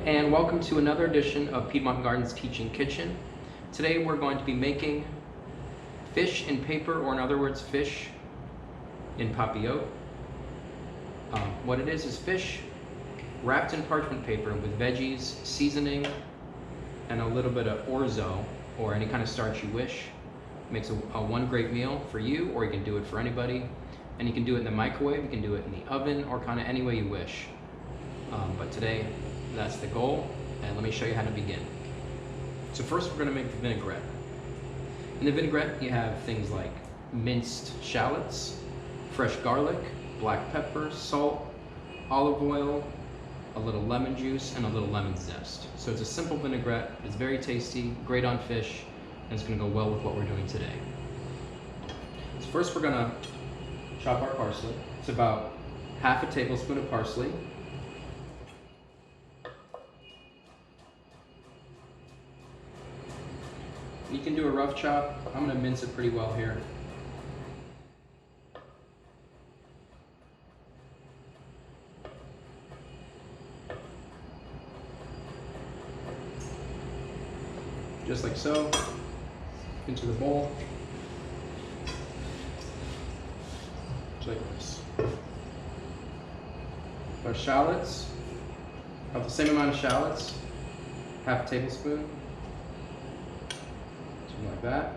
and welcome to another edition of Piedmont Gardens Teaching Kitchen. Today we're going to be making fish in paper, or in other words, fish in Papoillete. What it is fish wrapped in parchment paper with veggies, seasoning, and a little bit of orzo, or any kind of starch you wish. Makes a one great meal for you, or you can do it for anybody. And you can do it in the microwave, you can do it in the oven, or kind of any way you wish. But today, that's the goal, and let me show you how to begin. So first we're going to make the vinaigrette. In the vinaigrette you have things like minced shallots, fresh garlic, black pepper, salt, olive oil, a little lemon juice, and a little lemon zest. So it's a simple vinaigrette, it's very tasty, great on fish, and it's going to go well with what we're doing today. So first we're going to chop our parsley. It's about half a tablespoon of parsley. You can do a rough chop. I'm going to mince it pretty well here. Just like so, into the bowl. Just like this. Our shallots, about the same amount of shallots, half a tablespoon. Something like that.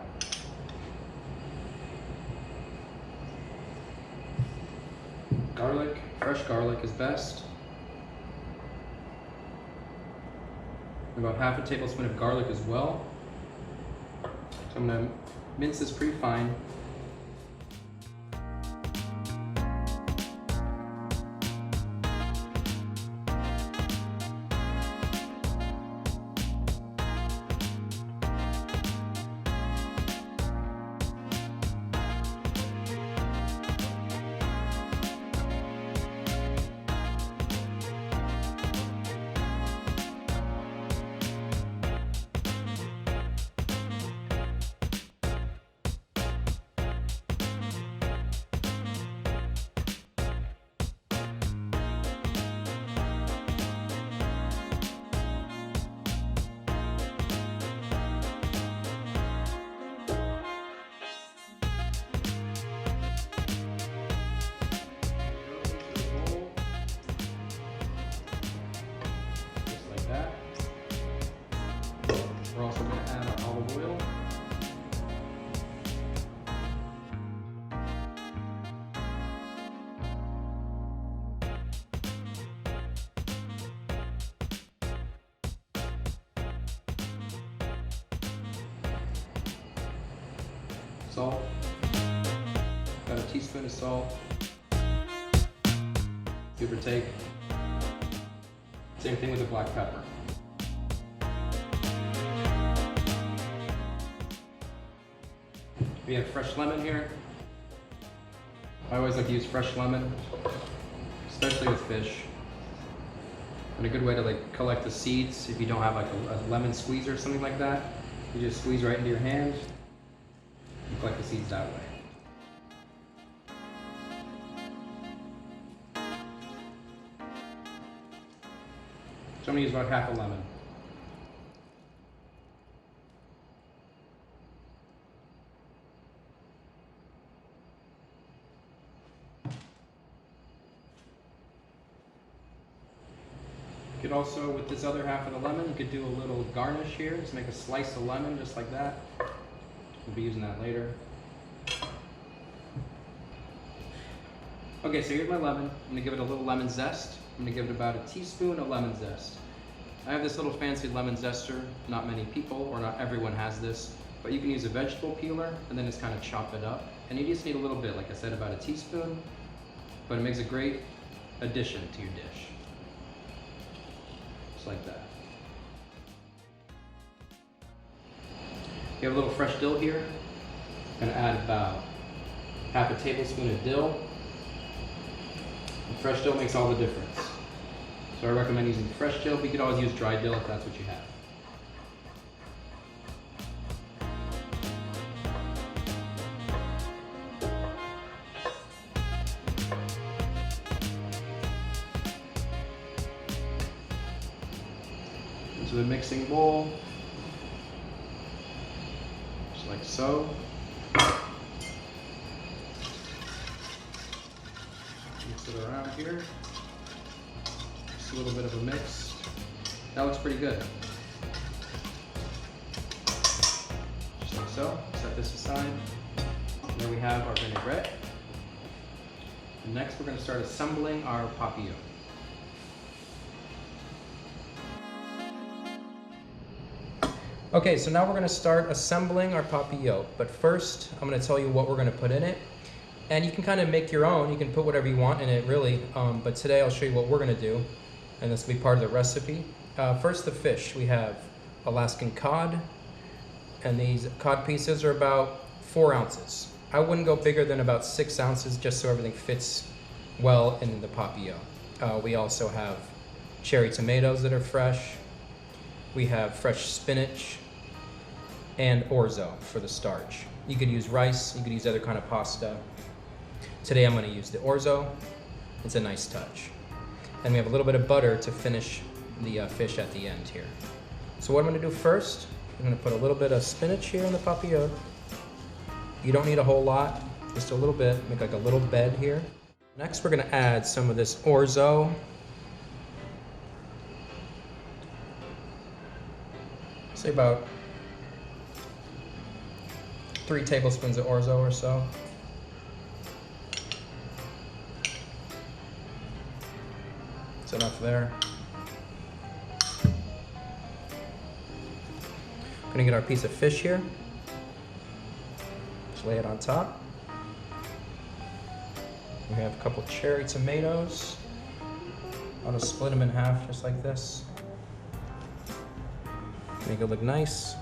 Garlic, fresh garlic is best. About half a tablespoon of garlic as well. So I'm going to mince this pretty fine. We're also going to add our olive oil. Salt. Got a teaspoon of salt. Give or take. Same thing with the black pepper. We have fresh lemon here. I always like to use fresh lemon, especially with fish. And a good way to collect the seeds, if you don't have a lemon squeezer or something like that, you just squeeze right into your hand and collect the seeds that way. So I'm going to use about half a lemon. You could also, with this other half of the lemon, you could do a little garnish here. Just make a slice of lemon just like that. We'll be using that later. Okay, so here's my lemon. I'm gonna give it a little lemon zest. I'm gonna give it about a teaspoon of lemon zest. I have this little fancy lemon zester. Not many people, or not everyone has this, but you can use a vegetable peeler and then just kind of chop it up. And you just need a little bit, like I said, about a teaspoon, but it makes a great addition to your dish. Just like that. You have a little fresh dill here. I'm going to add about half a tablespoon of dill. And fresh dill makes all the difference. So I recommend using fresh dill, but you could always use dry dill if that's what you have. into the mixing bowl, just like so. Mix it around here. Just a little bit of a mix. That looks pretty good. Just like so. Set this aside. There we have our vinaigrette. And next we're going to start assembling our Papoillete. Okay, so now we're going to start assembling our Papoillete, but first I'm going to tell you what we're going to put in it. And you can kind of make your own, you can put whatever you want in it really, but today I'll show you what we're going to do, and this will be part of the recipe. First, the fish. We have Alaskan cod, and these cod pieces are about 4 ounces. I wouldn't go bigger than about 6 ounces just so everything fits well in the Papoillete. We also have cherry tomatoes that are fresh. We have fresh spinach and orzo for the starch. You could use rice, you could use other kind of pasta. Today I'm going to use the orzo. It's a nice touch. And we have a little bit of butter to finish the fish at the end here. So what I'm going to do first, I'm going to put a little bit of spinach here in the Papoillete. You don't need a whole lot, just a little bit, make like a little bed here. Next we're going to add some of this orzo. Say about 3 tablespoons of orzo or so. That's enough there. Gonna get our piece of fish here. Just lay it on top. We have a couple cherry tomatoes. I'm gonna split them in half just like this. Make it look nice.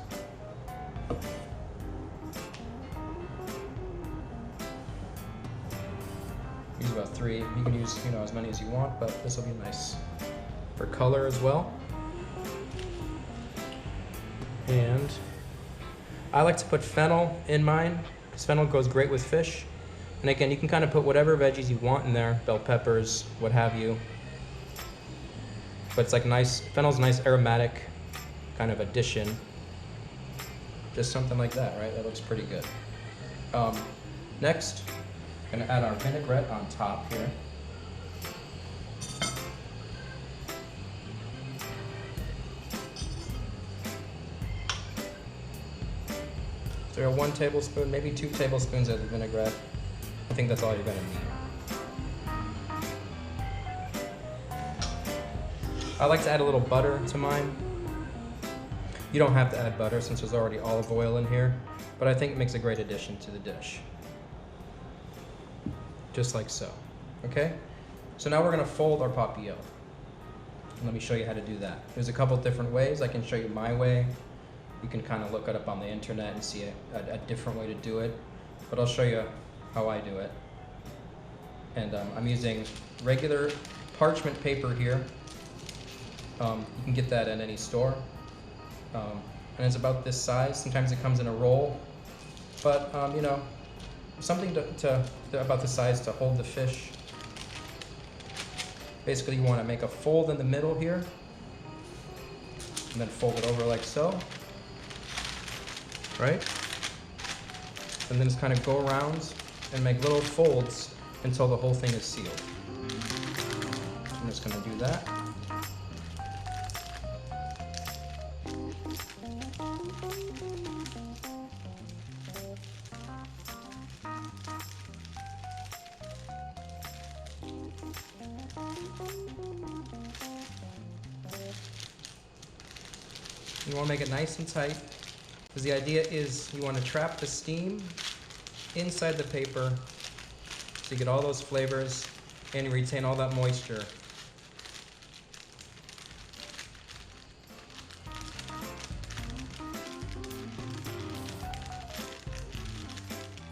Use about 3. You can use, as many as you want, but this will be nice for color as well. And I like to put fennel in mine because fennel goes great with fish. And again, you can kind of put whatever veggies you want in there, bell peppers, what have you. But it's like nice, fennel's a nice aromatic kind of addition. Just something like that, right? That looks pretty good. Next, I'm gonna add our vinaigrette on top here. So 1 tablespoon, maybe 2 tablespoons of the vinaigrette. I think that's all you're gonna need. I like to add a little butter to mine. You don't have to add butter since there's already olive oil in here, but I think it makes a great addition to the dish. Just like so, okay? So now we're gonna fold our Papoillete. Let me show you how to do that. There's a couple different ways. I can show you my way. You can kind of look it up on the internet and see a different way to do it, but I'll show you how I do it. And I'm using regular parchment paper here. You can get that at any store. And it's about this size. Sometimes it comes in a roll, but something about the size to hold the fish. Basically, you want to make a fold in the middle here, and then fold it over like so, right? And then just kind of go around and make little folds until the whole thing is sealed. I'm just going to do that. You want to make it nice and tight, because the idea is you want to trap the steam inside the paper so you get all those flavors and you retain all that moisture.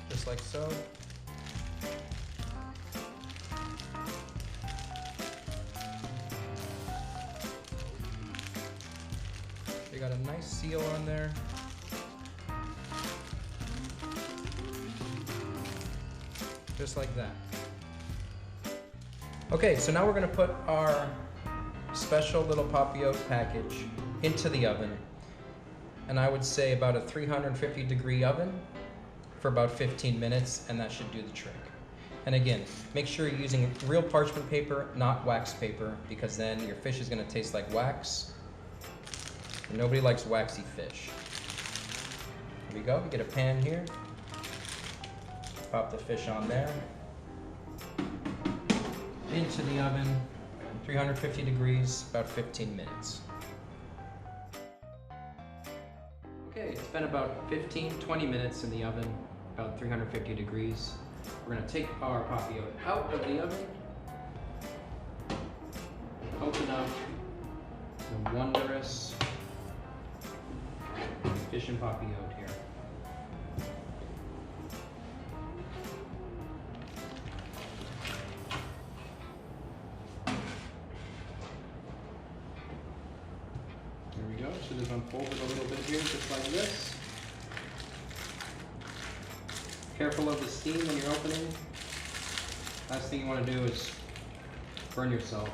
Just like so. You got a nice seal on there. Just like that. Okay, so now we're gonna put our special little Papoillete package into the oven. And I would say about a 350 degree oven for about 15 minutes, and that should do the trick. And again, make sure you're using real parchment paper, not wax paper, because then your fish is going to taste like wax. And nobody likes waxy fish. Here we go. Get a pan here. Pop the fish on there. Into the oven, 350 degrees, about 15 minutes. Okay, it's been about 15-20 minutes in the oven, about 350 degrees. We're going to take our Papoillete out of the oven, open up the wondrous fish and Papoillete here. There we go, so just unfold it a little bit here, just like this. Careful of the steam when you're opening. Last thing you want to do is burn yourself.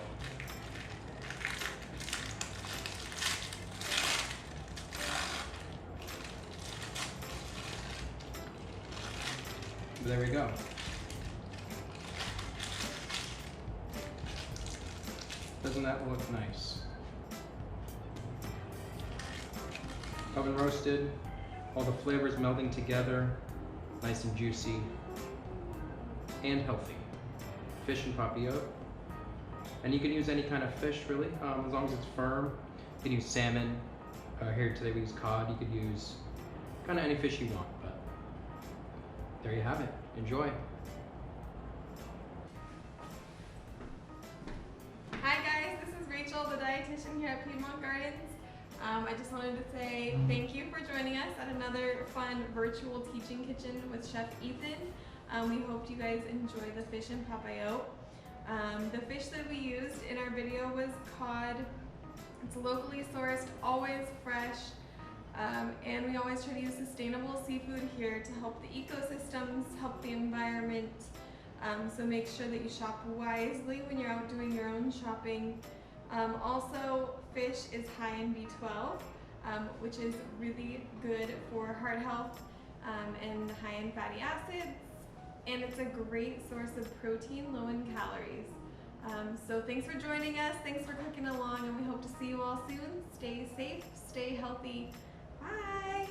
There we go. Doesn't that look nice? Oven roasted, all the flavors melding together, nice and juicy and healthy. Fish and Papoillete. And you can use any kind of fish really, as long as it's firm. You can use salmon. Here today we use cod. You could use kind of any fish you want, but there you have it. Enjoy. Hi guys, this is Rachel, the dietitian here at Piedmont Gardens. I just wanted to say thank you for joining us at another fun virtual teaching kitchen with Chef Ethan. We hope you guys enjoy the fish and Papoillete. The fish that we used in our video was cod. It's locally sourced, always fresh, and we always try to use sustainable seafood here to help the ecosystems, help the environment. So make sure that you shop wisely when you're out doing your own shopping. Also, fish is high in B12, which is really good for heart health, and high in fatty acids, and it's a great source of protein, low in calories. So thanks for joining us, thanks for cooking along, and we hope to see you all soon. Stay safe, stay healthy. Bye!